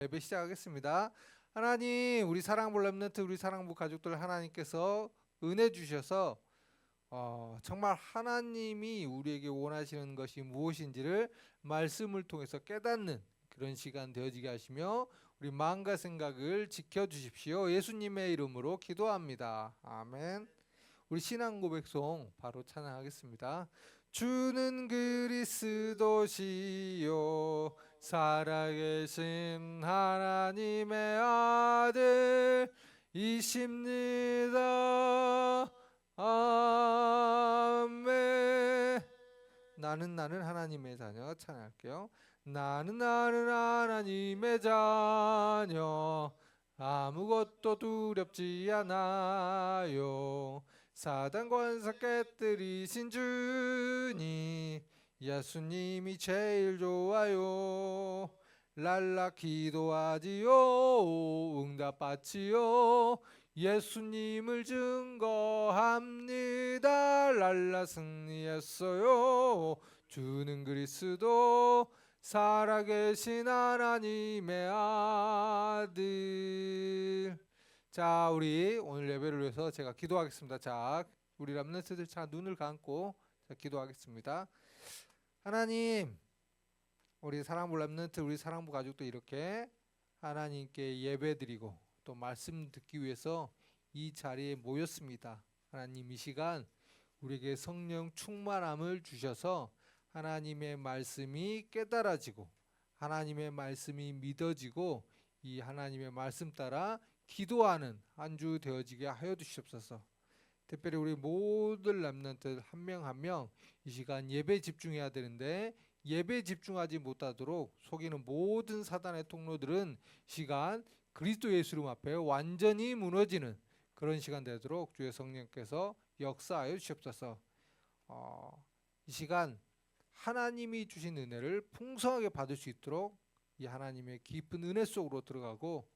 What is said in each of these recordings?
예배 시작하겠습니다. 하나님, 우리 사랑부 렘넌트, 우리 사랑부 가족들 하나님께서 은혜 주셔서 정말 하나님이 우리에게 원하시는 것이 무엇인지를 말씀을 통해서 깨닫는 그런 시간 되어지게 하시며 우리 마음과 생각을 지켜주십시오. 예수님의 이름으로 기도합니다. 아멘. 우리 신앙 고백송 바로 찬양하겠습니다. 주는 그리스도시요 살아계신 하나님의 아들이십니다. 아멘. 나는 하나님의 자녀 찬양할게요. 나는 하나님의 자녀 아무것도 두렵지 않아요. 사단 권세 깨뜨리신 주님 예수님이 제일 좋아요. 랄라 기도하지요 응답받지요 예수님을 증거합니다. 랄라 승리했어요. 주는 그리스도 살아계신 하나님의 아들. 자, 우리 오늘 예배를 위해서 제가 기도하겠습니다. 자, 우리 렘넌트들 자 눈을 감고 자, 기도하겠습니다. 하나님, 우리 사랑부 렘넌트, 우리 사랑부 가족도 이렇게 하나님께 예배드리고 또 말씀 듣기 위해서 이 자리에 모였습니다. 하나님, 이 시간 우리에게 성령 충만함을 주셔서 하나님의 말씀이 깨달아지고 하나님의 말씀이 믿어지고 이 하나님의 말씀 따라 기도하는 한 주 되어지게 하여 주시옵소서. 특별히 우리 모든 렘넌트 한 명 한 명 이 시간 예배 집중해야 되는데 예배 집중하지 못하도록 속이는 모든 사단의 통로들은 시간 그리스도 예수 이름 앞에 완전히 무너지는 그런 시간 되도록 주의 성령께서 역사하여 주시옵소서. 이 시간 하나님이 주신 은혜를 풍성하게 받을 수 있도록 이 하나님의 깊은 은혜 속으로 들어가고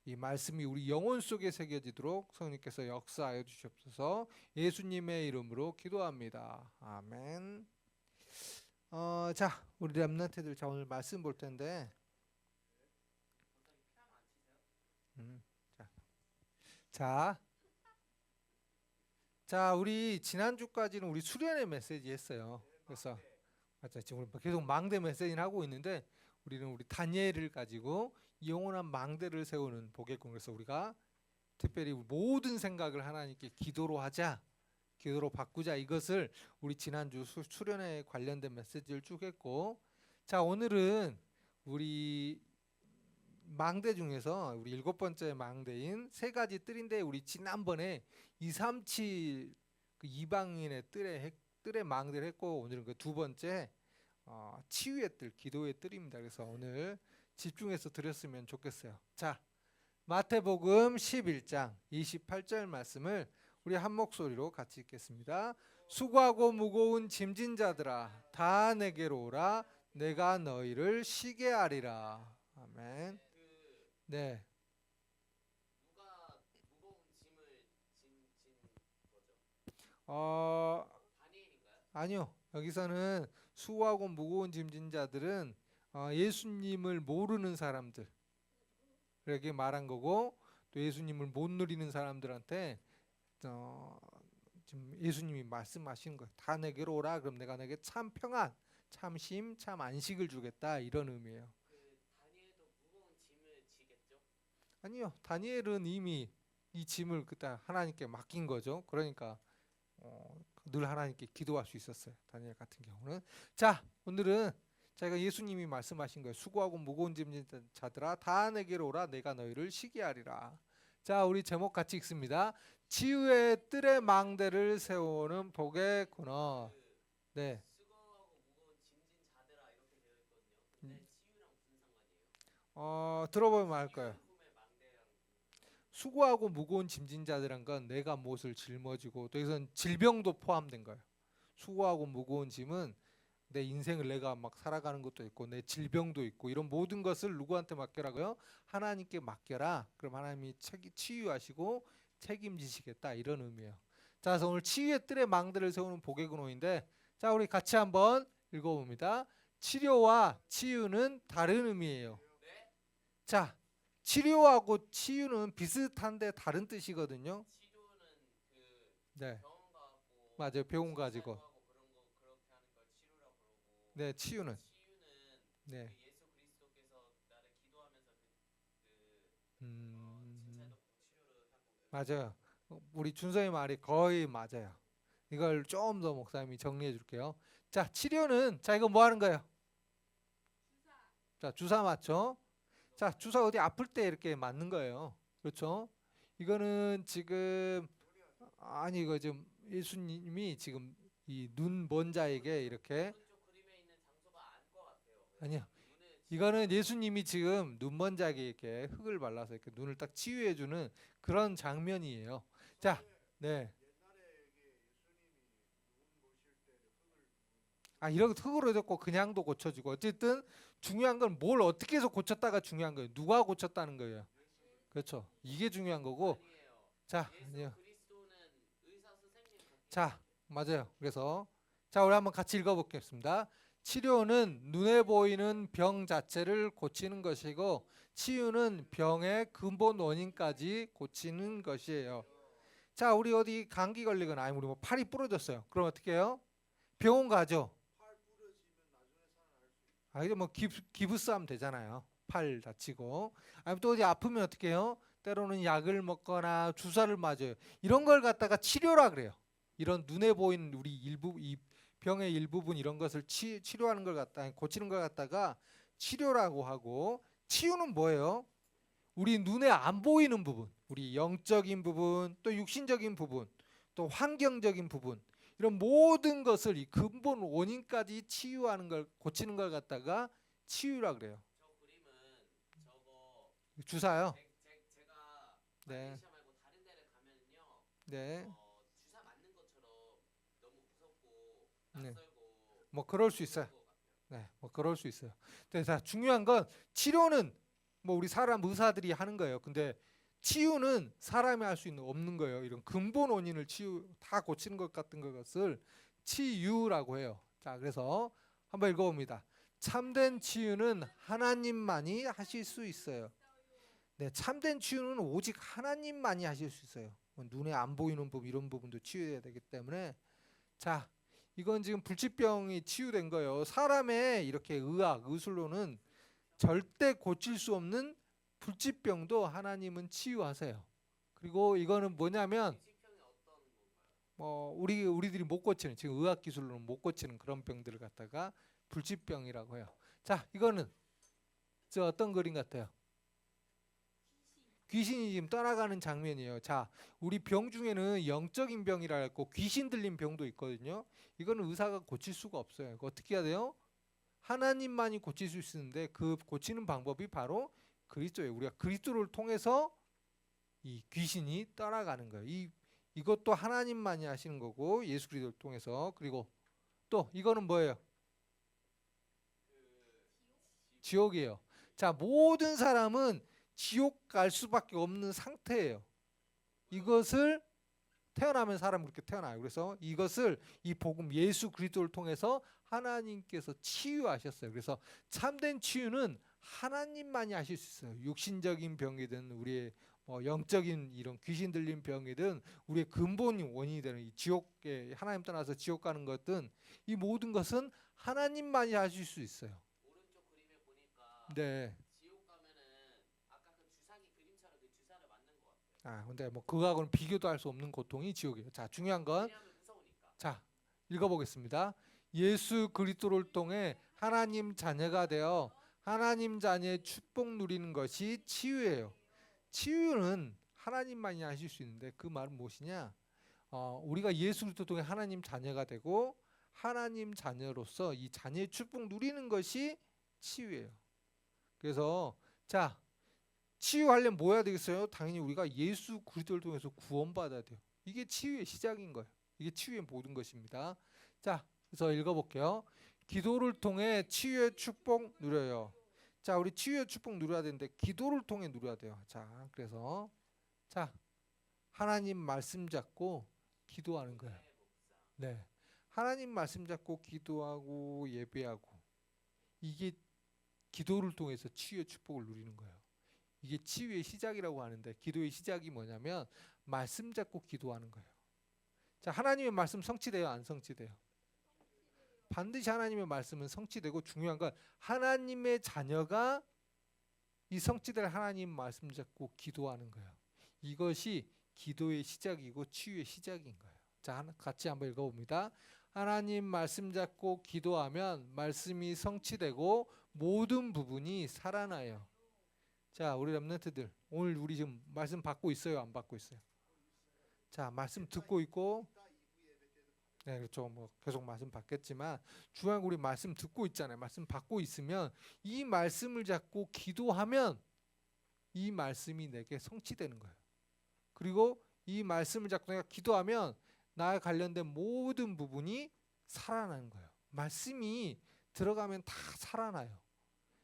이 말씀이 우리 영혼 속에 새겨지도록 성령께서 역사하여 주시옵소서. 예수님의 이름으로 기도합니다. 아멘. 자, 우리 렘넌트들 자 오늘 말씀 볼 텐데, 자, 자, 자, 우리 지난주까지는 우리 수련의 메시지 했어요. 그래서 맞아, 지금 우리 계속 망대 메시지를 하고 있는데 우리는 우리 다니엘을 가지고 영원한 망대를 세우는 복의 꿈. 그래서 우리가 특별히 모든 생각을 하나님께 기도로 하자, 기도로 바꾸자, 이것을 우리 지난주 수련회 관련된 메시지를 쭉 했고, 자 오늘은 우리 망대 중에서 우리 7번째 망대인 세 가지 뜰인데 우리 지난번에 237 그 이방인의 뜰의 망대를 했고 오늘은 그 두 번째 치유의 뜰, 기도의 뜰입니다. 그래서 오늘 집중해서 드렸으면 좋겠어요. 자, 마태복음 11장 28절 말씀을 우리 한 목소리로 같이 읽겠습니다. 수고하고 무거운 짐진 자들아 다 내게로 오라 내가 너희를 쉬게 하리라. 아멘. 네. 아니요. 여기서는 수고하고 무거운 짐진 자들은 예수님을 모르는 사람들 그렇게 말한 거고 또 예수님을 못 누리는 사람들한테 지금 예수님이 말씀하시는 거예요. 다 내게로 오라. 그럼 내가 내게 참 평안, 참 쉼, 참 안식을 주겠다. 이런 의미예요. 다니엘도 무거운 짐을 지겠죠? 아니요. 다니엘은 이미 이 짐을 그때 하나님께 맡긴 거죠. 그러니까 늘 하나님께 기도할 수 있었어요. 다니엘 같은 경우는. 자, 오늘은 자기가 예수님이 말씀하신 거예요. 수고하고 무거운 짐진 자들아 다 내게로 오라 내가 너희를 쉬게 하리라. 자, 우리 제목 같이 읽습니다. 치유의 뜰의 망대를 세우는 복의 근원. 네. 수고하고 무거운 짐진 자들아 이렇게 되어 있거든요. 근데 치유랑 무슨 상관이에요? 들어보면 알 거예요. 품의 망대랑 수고하고 무거운 짐진 자들한 건 내가 무엇을 짊어지고 또 여기서는 질병도 포함된 거예요. 수고하고 무거운 짐은 내 인생을 내가 막 살아가는 것도 있고 내 질병도 있고 이런 모든 것을 누구한테 맡겨라고요? 하나님께 맡겨라. 그럼 하나님이 치유하시고 책임지시겠다 이런 의미예요. 자, 그래서 오늘 치유의 뜰에 망대를 세우는 복의 근원인데 자, 우리 같이 한번 읽어봅니다. 치료와 치유는 다른 의미예요. 자, 치료하고 치유는 비슷한데 다른 뜻이거든요. 치료는 그 네, 병원 가고 맞아요. 병원 가지고. 하고 그런 거 그렇게 하는 걸 치료라고 그러고 네, 치유는. 치유는 네, 그 예수 그리스도께서 나를 기도하면서 음, 진찰도 치료를 하고 맞아요. 우리 준서의 말이 거의 맞아요. 이걸 좀 더 목사님이 정리해 줄게요. 자, 치료는 자 이거 뭐 하는 거예요? 자, 주사 맞죠? 자, 주사 어디 아플 때 이렇게 맞는 거예요. 그렇죠? 이거는 지금 아니 이거 지금 예수님이 지금 이 눈 먼 자에게 이렇게 오른쪽 그림에 있는 장소가 안 것 같아요. 아니요. 눈에 이거는 예수님이 지금 눈 먼 자에게 이렇게 흙을 발라서 이렇게 눈을 딱 치유해 주는 그런 장면이에요. 자, 네. 아, 이렇게 흙으로 해줬고 그냥도 고쳐지고 어쨌든 중요한 건 뭘 어떻게 해서 고쳤다가 중요한 거예요. 누가 고쳤다는 거예요. 그렇죠. 이게 중요한 거고. 아니에요. 자, 예수 아니요. 그리스도는 의사 선생님 같아요. 자, 맞아요. 그래서 자, 우리 한번 같이 읽어보겠습니다. 치료는 눈에 보이는 병 자체를 고치는 것이고 치유는 병의 근본 원인까지 고치는 것이에요. 자, 우리 어디 감기 걸리거나 아니면 우리 뭐 팔이 부러졌어요. 그럼 어떻게 해요? 병원 가죠. 아, 이제 뭐 기부스 하면 되잖아요. 팔 다치고. 아니면 또 어디 아프면 어떻게 해요? 때로는 약을 먹거나 주사를 맞아요. 이런 걸 갖다가 치료라 그래요. 이런 눈에 보이는 우리 일부 이 병의 일부분 이런 것을 치료하는 걸 갖다 고치는 걸 갖다가 치료라고 하고 치유는 뭐예요? 우리 눈에 안 보이는 부분, 우리 영적인 부분, 또 육신적인 부분, 또 환경적인 부분 이런 모든 것을 이 근본 원인까지 치유하는 걸 고치는 걸 갖다가 치유라 그래요. 저 그림은 저거 주사요. 제가 네, 말레이시아 말고 다른 데를 가면요. 네, 주사 맞는 것처럼 너무 무섭고 네. 낯설고 뭐 그럴 수 있어요. 무서운 것 같아요. 네, 뭐 그럴 수 있어요. 근데 자, 중요한 건 치료는 뭐 우리 사람 의사들이 하는 거예요. 근데 치유는 사람이 할 수 있는 없는 거예요. 이런 근본 원인을 치유 다 고치는 것 같은 것을 치유라고 해요. 자, 그래서 한번 읽어봅니다. 참된 치유는 하나님만이 하실 수 있어요. 네, 참된 치유는 오직 하나님만이 하실 수 있어요. 뭐 눈에 안 보이는 부분 이런 부분도 치유해야 되기 때문에 자, 이건 지금 불치병이 치유된 거예요. 사람의 이렇게 의학, 의술로는 절대 고칠 수 없는 불치병도 하나님은 치유하세요. 그리고 이거는 뭐냐면 식형이 어떤 건가요? 뭐 우리들이 못 고치는 지금 의학 기술로는 못 고치는 그런 병들을 갖다가 불치병이라고 해요. 자, 이거는 저 어떤 그림 같아요? 귀신이 지금 떠나가는 장면이에요. 자, 우리 병 중에는 영적인 병이라 했고 귀신 들린 병도 있거든요. 이거는 의사가 고칠 수가 없어요. 이거 어떻게 해야 돼요? 하나님만이 고칠 수 있는데 그 고치는 방법이 바로 그리스도예요. 우리가 그리스도를 통해서 이 귀신이 떠나가는 거예요. 이것도 하나님만이 하시는 거고 예수 그리스도를 통해서 그리고 또 이거는 뭐예요? 지옥이에요. 자, 모든 사람은 지옥 갈 수밖에 없는 상태예요. 이것을 태어나면 사람 그렇게 태어나요. 그래서 이것을 이 복음 예수 그리스도를 통해서 하나님께서 치유하셨어요. 그래서 참된 치유는 하나님만이 하실 수 있어요. 육신적인 병이든 우리의 뭐 영적인 이런 귀신 들린 병이든 우리의 근본 원인이 되는 이 지옥에 하나님 떠나서 지옥 가는 것든 이 모든 것은 하나님만이 하실 수 있어요. 오른쪽 그림에 보니까 네. 지옥 가면은 아까 그 주사기 그림처럼 그 주사를 맞는 것 같아요. 아, 근데 뭐 그거하고는 비교도 할 수 없는 고통이 지옥이에요. 자, 중요한 건 왜냐하면 무서우니까. 자, 읽어보겠습니다. 예수 그리스도를 통해 하나님 자녀가 되어 하나님 자녀의 축복 누리는 것이 치유예요. 치유는 하나님만이 하실 수 있는데 그 말은 무엇이냐? 우리가 예수 그리스도 통해 하나님 자녀가 되고 하나님 자녀로서 이 자녀의 축복 누리는 것이 치유예요. 그래서 자, 치유하려면 뭐 해야 되겠어요? 당연히 우리가 예수 그리스도를 통해서 구원받아야 돼요. 이게 치유의 시작인 거예요. 이게 치유의 모든 것입니다. 자, 그래서 읽어볼게요. 기도를 통해 치유의 축복 누려요. 자, 우리 치유의 축복 누려야 되는데 기도를 통해 누려야 돼요. 자, 그래서 자, 하나님 말씀 잡고 기도하는 거예요. 네, 하나님 말씀 잡고 기도하고 예배하고 이게 기도를 통해서 치유의 축복을 누리는 거예요. 이게 치유의 시작이라고 하는데 기도의 시작이 뭐냐면 말씀 잡고 기도하는 거예요. 자, 하나님의 말씀 성취돼요, 안 성취돼요? 반드시 하나님의 말씀은 성취되고 중요한 건 하나님의 자녀가 이 성취될 하나님 말씀 잡고 기도하는 거예요. 이것이 기도의 시작이고 치유의 시작인 거예요. 자, 같이 한번 읽어봅니다. 하나님 말씀 잡고 기도하면 말씀이 성취되고 모든 부분이 살아나요. 자, 우리 렘넌트들 오늘 우리 지금 말씀 받고 있어요, 안 받고 있어요? 자, 말씀 듣고 있고, 네, 그렇죠. 뭐 계속 말씀 받겠지만 중요한 건 우리 말씀 듣고 있잖아요. 말씀 받고 있으면 이 말씀을 잡고 기도하면 이 말씀이 내게 성취되는 거예요. 그리고 이 말씀을 잡고 내가 기도하면 나와 관련된 모든 부분이 살아나는 거예요. 말씀이 들어가면 다 살아나요.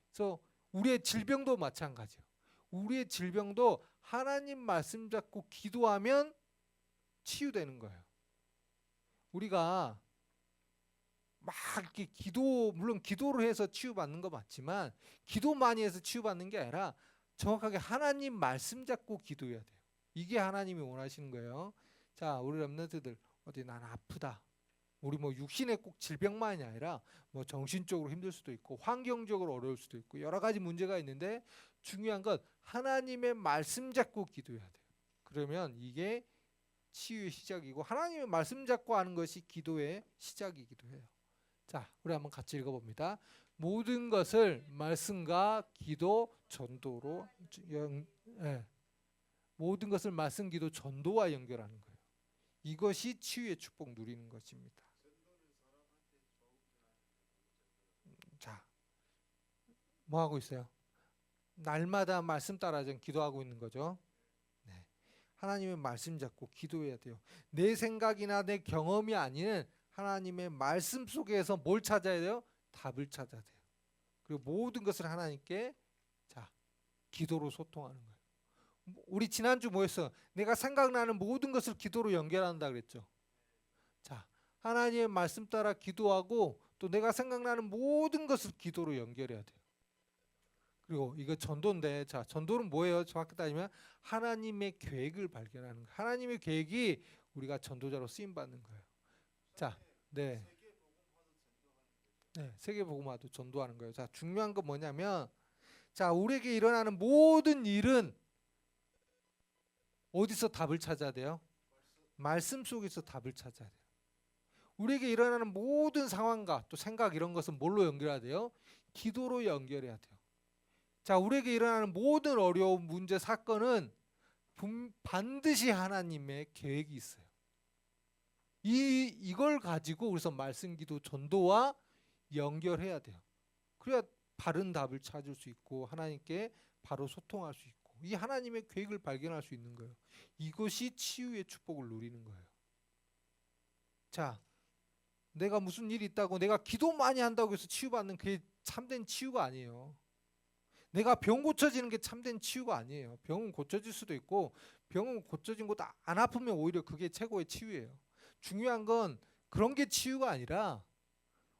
그래서 우리의 질병도 마찬가지예요. 우리의 질병도 하나님 말씀 잡고 기도하면 치유되는 거예요. 우리가 막 이렇게 물론 기도를 해서 치유받는 거 맞지만 기도 많이 해서 치유받는 게 아니라 정확하게 하나님 말씀 잡고 기도해야 돼요. 이게 하나님이 원하시는 거예요. 자, 우리 렘넌트들 어디 난 아프다. 우리 뭐 육신의 꼭 질병만이 아니라 뭐 정신적으로 힘들 수도 있고 환경적으로 어려울 수도 있고 여러 가지 문제가 있는데 중요한 건 하나님의 말씀 잡고 기도해야 돼요. 그러면 이게 치유의 시작이고 하나님의 말씀 잡고 하는 것이 기도의 시작이기도 해요. 자, 우리 한번 같이 읽어봅니다. 모든 것을 말씀과 기도, 전도로 모든 것을 말씀, 기도, 전도와 연결하는 거예요. 이것이 치유의 축복 누리는 것입니다. 자, 뭐 하고 있어요? 날마다 말씀 따라 좀 기도하고 있는 거죠. 네. 하나님의 말씀 잡고 기도해야 돼요. 내 생각이나 내 경험이 아닌 하나님의 말씀 속에서 뭘 찾아야 돼요? 답을 찾아야 돼요. 그리고 모든 것을 하나님께 자, 기도로 소통하는 거예요. 우리 지난주 뭐였어요? 내가 생각나는 모든 것을 기도로 연결한다 그랬죠. 자, 하나님의 말씀 따라 기도하고 또 내가 생각나는 모든 것을 기도로 연결해야 돼요. 그리고 이거 전도인데, 자, 전도는 뭐예요? 정확히 따지면 하나님의 계획을 발견하는 거예요. 하나님의 계획이 우리가 전도자로 쓰임 받는 거예요. 자, 네, 세계복음화도 전도하는 거예요. 자, 중요한 건 뭐냐면, 자, 우리에게 일어나는 모든 일은 어디서 답을 찾아야 돼요? 말씀 속에서 답을 찾아야 돼요. 우리에게 일어나는 모든 상황과 또 생각 이런 것은 뭘로 연결해야 돼요? 기도로 연결해야 돼요. 자, 우리에게 일어나는 모든 어려운 문제, 사건은 반드시 하나님의 계획이 있어요. 이걸 가지고 우리서 말씀, 기도, 전도와 연결해야 돼요. 그래야 바른 답을 찾을 수 있고 하나님께 바로 소통할 수 있고 이 하나님의 계획을 발견할 수 있는 거예요. 이것이 치유의 축복을 누리는 거예요. 자, 내가 무슨 일이 있다고 내가 기도 많이 한다고 해서 치유받는 그게 참된 치유가 아니에요. 내가 병 고쳐지는 게 참된 치유가 아니에요. 병은 고쳐질 수도 있고 병은 고쳐진 것도 안 아프면 오히려 그게 최고의 치유예요. 중요한 건 그런 게 치유가 아니라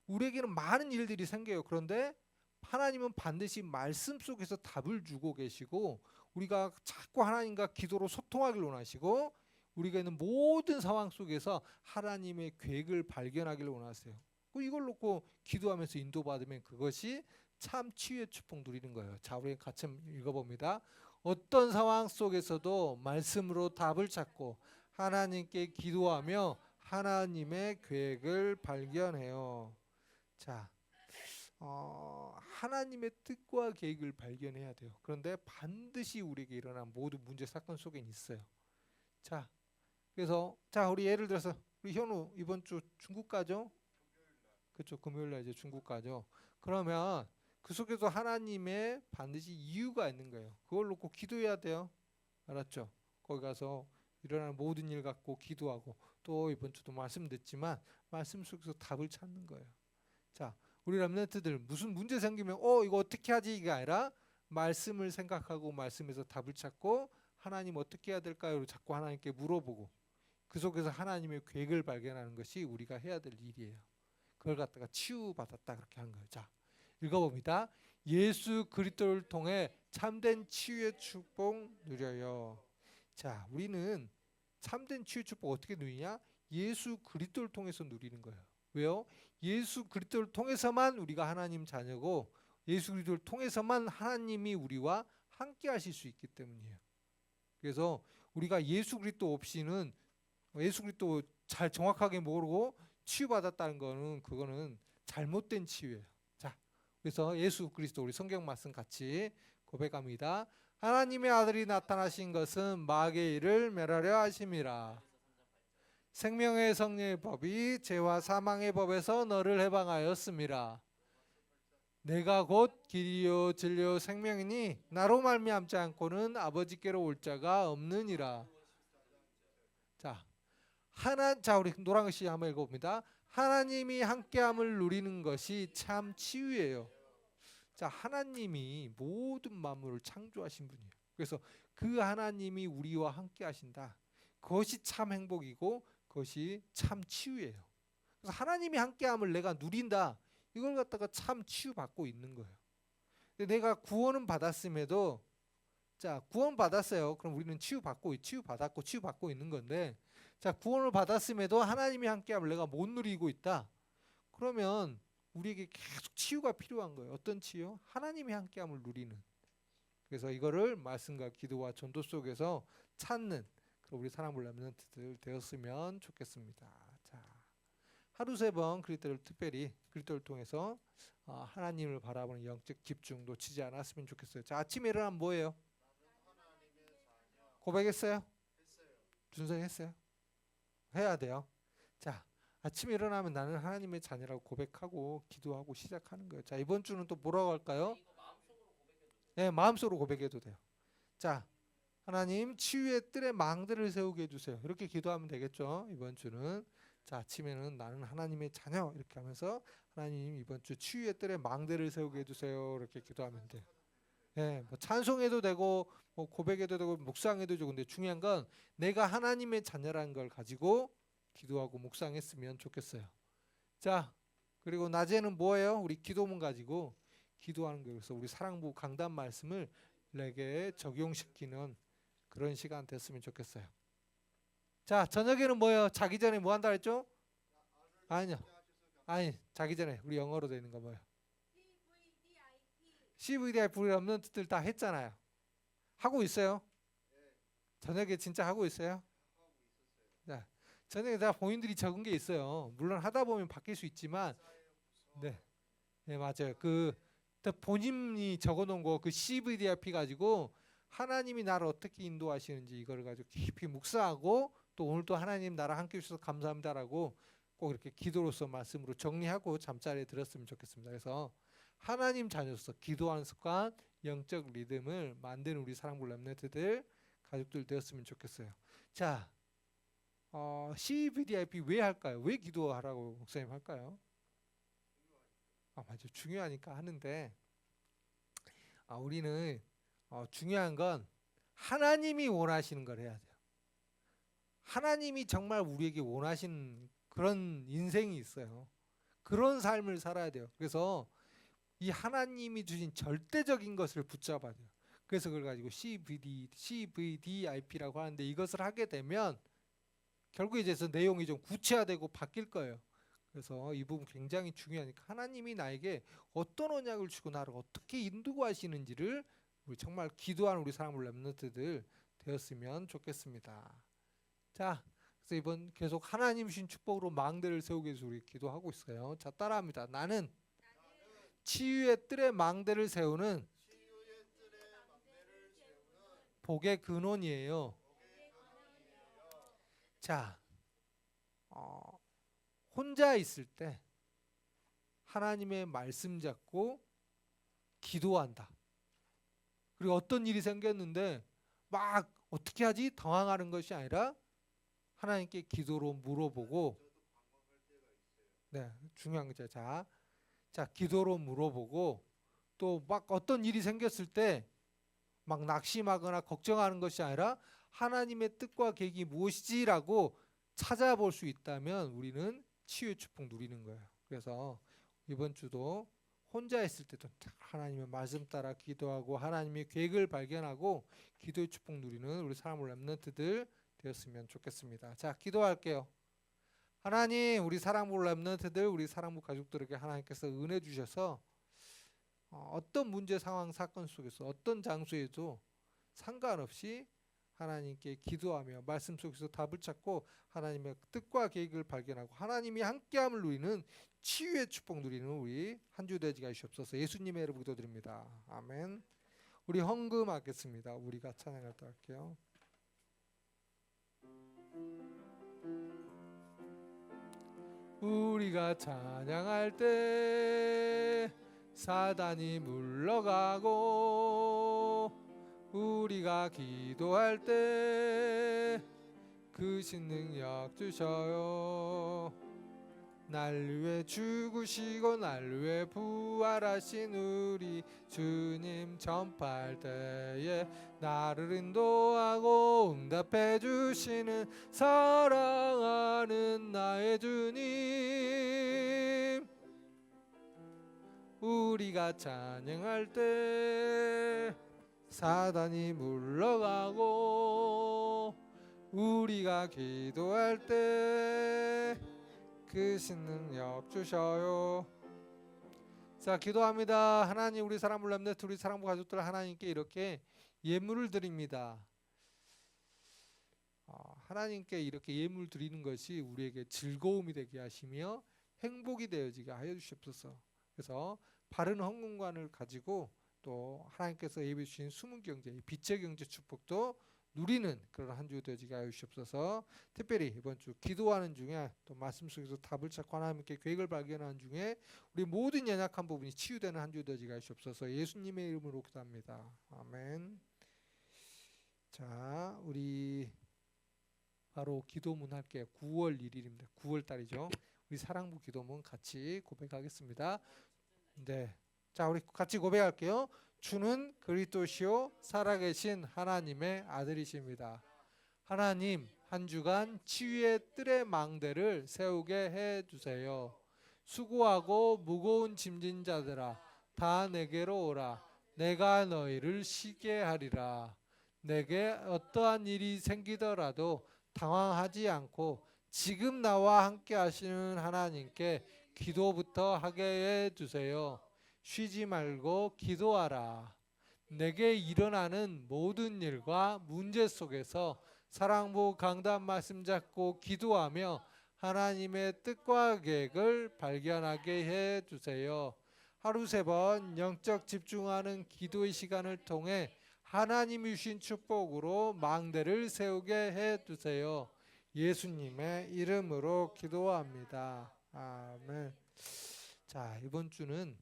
우리에게는 많은 일들이 생겨요. 그런데 하나님은 반드시 말씀 속에서 답을 주고 계시고 우리가 자꾸 하나님과 기도로 소통하길 원하시고 우리가 있는 모든 상황 속에서 하나님의 계획을 발견하기를 원하세요. 이걸 놓고 기도하면서 인도받으면 그것이 참 치유의 축복 누리는 거예요. 자, 우리 같이 읽어봅니다. 어떤 상황 속에서도 말씀으로 답을 찾고 하나님께 기도하며 하나님의 계획을 발견해요. 자, 하나님의 뜻과 계획을 발견해야 돼요. 그런데 반드시 우리에게 일어난 모든 문제 사건 속엔 있어요. 자, 그래서 자, 우리 예를 들어서 우리 현우 이번 주 중국 가죠? 그렇죠. 금요일 날 이제 중국 가죠. 그러면 그 속에서 하나님의 반드시 이유가 있는 거예요. 그걸 놓고 기도해야 돼요. 알았죠? 거기 가서 일어나는 모든 일 갖고 기도하고 또 이번 주도 말씀 듣지만 말씀 속에서 답을 찾는 거예요. 자, 우리 렘넌트들 무슨 문제 생기면 이거 어떻게 하지 이게 아니라 말씀을 생각하고 말씀에서 답을 찾고 하나님 어떻게 해야 될까요? 자꾸 하나님께 물어보고 그 속에서 하나님의 계획을 발견하는 것이 우리가 해야 될 일이에요. 그걸 갖다가 치유받았다 그렇게 하는 거예요. 자, 읽어봅니다. 예수 그리스도를 통해 참된 치유의 축복 누려요. 자, 우리는 참된 치유 축복 어떻게 누리냐? 예수 그리스도를 통해서 누리는 거예요. 왜요? 예수 그리스도를 통해서만 우리가 하나님 자녀고 예수 그리스도를 통해서만 하나님이 우리와 함께 하실 수 있기 때문이에요. 그래서 우리가 예수 그리스도 없이는 예수 그리스도 잘 정확하게 모르고 치유받았다는 거는 그거는 잘못된 치유예요. 자, 그래서 예수 그리스도 우리 성경 말씀 같이 고백합니다. 하나님의 아들이 나타나신 것은 마귀의 일을 멸하려 하심이라. 생명의 성령의 법이 죄와 사망의 법에서 너를 해방하였음이라. 내가 곧 길이요 진리요 생명이니 나로 말미암지 않고는 아버지께로 올 자가 없느니라. 자, 우리 노란 글씨 한번 읽어봅니다. 하나님이 함께함을 누리는 것이 참 치유예요. 자, 하나님이 모든 만물을 창조하신 분이에요. 그래서 그 하나님이 우리와 함께 하신다. 그것이 참 행복이고 그것이 참 치유예요. 그래서 하나님이 함께함을 내가 누린다. 이걸 갖다가 참 치유받고 있는 거예요. 근데 내가 구원은 받았음에도 자, 구원 받았어요. 그럼 우리는 치유받고 있는 건데 자, 구원을 받았음에도 하나님이 함께함을 내가 못 누리고 있다. 그러면 우리에게 계속 치유가 필요한 거예요. 어떤 치유? 하나님이 함께함을 누리는. 그래서 이거를 말씀과 기도와 전도 속에서 찾는 우리 사랑을 렘넌트들 되었으면 좋겠습니다. 자, 하루 3번 그리스도를 특별히 그리스도를 통해서 하나님을 바라보는 영적 집중 놓치지 않았으면 좋겠어요. 자, 아침에 일어나면 뭐예요? 고백했어요? 준성했어요? 해야 돼요. 자, 아침에 일어나면 나는 하나님의 자녀라고 고백하고 기도하고 시작하는 거예요. 자, 이번 주는 또 뭐라고 할까요? 네, 마음속으로 고백해도 돼요. 자, 하나님 치유의 뜰에 망대를 세우게 해주세요. 이렇게 기도하면 되겠죠. 이번 주는 자, 아침에는 나는 하나님의 자녀 이렇게 하면서 하나님 이번 주 치유의 뜰에 망대를 세우게 해주세요. 이렇게 기도하면 돼요. 네, 뭐 찬송해도 되고 뭐 고백해도 되고 묵상해도 되고 근데 중요한 건 내가 하나님의 자녀라는 걸 가지고 기도하고 묵상했으면 좋겠어요. 자, 그리고 낮에는 뭐예요? 우리 기도문 가지고 기도하는 거예요. 그래서 우리 사랑부 강단 말씀을 내게 적용시키는 그런 시간 됐으면 좋겠어요. 자, 저녁에는 뭐예요? 자기 전에 뭐 한다 했죠? 아니요. 아니, 자기 전에 우리 영어로 되는 거 뭐예요? CVDI 우리 렘넌트들 다 했잖아요. 하고 있어요? 저녁에 진짜 하고 있어요? 자, 저녁에 다 본인들이 적은 게 있어요. 물론 하다 보면 바뀔 수 있지만, 네, 네 맞아요. 그 본인이 적어놓은 거 그 CVDIP 가지고 하나님이 나를 어떻게 인도하시는지 이걸 가지고 깊이 묵상하고 또 오늘 또 하나님 나랑 함께 해주셔서 감사합니다라고 꼭 이렇게 기도로서 말씀으로 정리하고 잠자리에 들었으면 좋겠습니다. 그래서 하나님 자녀로서 기도하는 습관, 영적 리듬을 만드는 우리 사랑부 렘넌트들 가족들 되었으면 좋겠어요. 자, CVDIP 왜 할까요? 왜 기도하라고 목사님 할까요? 맞아, 중요하니까 하는데 우리는 중요한 건 하나님이 원하시는 걸 해야 돼요. 하나님이 정말 우리에게 원하시는 그런 인생이 있어요. 그런 삶을 살아야 돼요. 그래서 이 하나님이 주신 절대적인 것을 붙잡아야 돼요. 그래서 그걸 가지고 CVDIP라고 하는데 이것을 하게 되면 결국에 이제서 내용이 좀 구체화되고 바뀔 거예요. 그래서 이 부분 굉장히 중요하니까 하나님이 나에게 어떤 언약을 주고 나를 어떻게 인도하시는지를 우리 정말 기도하는 우리 사랑하는 렘넌트들 되었으면 좋겠습니다. 자, 그래서 이번 계속 하나님 주신 축복으로 망대를 세우기 위해서 우리 기도하고 있어요. 자, 따라합니다. 나는 치유의 뜰에 망대를 세우는 복의 근원이에요. 자, 혼자 있을 때 하나님의 말씀 잡고 기도한다. 그리고 어떤 일이 생겼는데 막 어떻게 하지? 당황하는 것이 아니라 하나님께 기도로 물어보고 네, 중요한 거죠. 자, 기도로 물어보고 또 막 어떤 일이 생겼을 때 막 낙심하거나 걱정하는 것이 아니라 하나님의 뜻과 계획이 무엇이지라고 찾아볼 수 있다면 우리는 치유의 축복 누리는 거예요. 그래서 이번 주도 혼자 있을 때도 하나님의 말씀 따라 기도하고 하나님의 계획을 발견하고 기도의 축복 누리는 우리 사랑하는 렘넌트들 되었으면 좋겠습니다. 자, 기도할게요. 하나님, 우리 사랑하는 렘넌트들, 우리 사랑하는 가족들에게 하나님께서 은혜 주셔서 어떤 문제 상황 사건 속에서 어떤 장소에도 상관없이 하나님께 기도하며 말씀 속에서 답을 찾고 하나님의 뜻과 계획을 발견하고 하나님이 함께함을 누리는 치유의 축복 누리는 우리 한 주 되게 하시옵소서. 예수님의 이름으로 기도드립니다. 아멘. 우리 헌금하겠습니다. 우리가 찬양할 때 할게요. 우리가 찬양할 때 사단이 물러가고 우리가 기도할 때 크신 능력 주셔요. 날 위해 죽으시고 날 위해 부활하신 우리 주님 전파할 때에 나를 인도하고 응답해 주시는 사랑하는 나의 주님. 우리가 찬양할 때 사단이 물러가고 우리가 기도할 때 크신 능력 주셔요. 자, 기도합니다. 하나님, 우리 사랑부 렘넌트, 우리 사랑부 가족들 하나님께 이렇게 예물을 드립니다. 하나님께 이렇게 예물 드리는 것이 우리에게 즐거움이 되게 하시며 행복이 되어지게 하여 주시옵소서. 그래서 바른 헌금관을 가지고 또 하나님께서 예비해 주신 숨은 경제, 빛의 경제 축복도 누리는 그런 한 주 되어지게 하여 주시옵소서. 특별히 이번 주 기도하는 중에 또 말씀 속에서 답을 찾고 하나님께 계획을 발견하는 중에 우리 모든 연약한 부분이 치유되는 한 주 되어지게 하여 주시옵소서. 예수님의 이름으로 기도합니다. 아멘. 자, 우리 바로 기도문 할게요. 9월 1일입니다. 9월 달이죠. 우리 사랑부 기도문 같이 고백하겠습니다. 네. 자, 우리 같이 고백할게요. 주는 그리스도시요 살아계신 하나님의 아들이십니다. 하나님, 한 주간 치유의 뜰의 망대를 세우게 해 주세요. 수고하고 무거운 짐진 자들아, 다 내게로 오라. 내가 너희를 쉬게 하리라. 내게 어떠한 일이 생기더라도 당황하지 않고 지금 나와 함께 하시는 하나님께 기도부터 하게 해 주세요. 쉬지 말고 기도하라. 내게 일어나는 모든 일과 문제 속에서 사랑부 강단 말씀 잡고 기도하며 하나님의 뜻과 계획을 발견하게 해 주세요. 하루 3번 영적 집중하는 기도의 시간을 통해 하나님이 주신 축복으로 망대를 세우게 해 주세요. 예수님의 이름으로 기도합니다. 아멘. 자, 이번 주는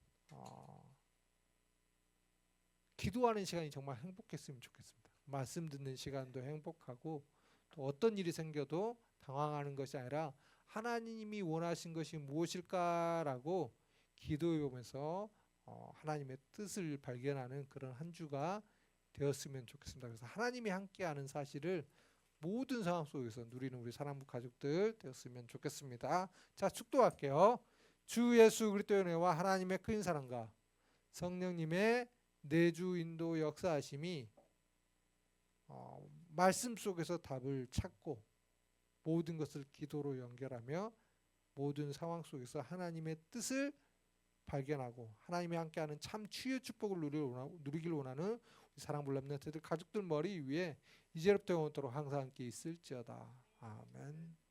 기도하는 시간이 정말 행복했으면 좋겠습니다. 말씀 듣는 시간도 행복하고 또 어떤 일이 생겨도 당황하는 것이 아니라 하나님이 원하신 것이 무엇일까라고 기도해 보면서 하나님의 뜻을 발견하는 그런 한 주가 되었으면 좋겠습니다. 그래서 하나님이 함께하는 사실을 모든 상황 속에서 누리는 우리 사랑부 가족들 되었으면 좋겠습니다. 자, 축도할게요. 주 예수 그리스도의 은혜와 하나님의 큰 사랑과 성령님의 내주 인도 역사하심이 말씀 속에서 답을 찾고 모든 것을 기도로 연결하며 모든 상황 속에서 하나님의 뜻을 발견하고 하나님이 함께하는 참 치유의 축복을 누리길 원하는 우리 사랑부 렘넌트들 가족들 머리 위에 이제부터 영원토록 항상 함께 있을지어다. 아멘.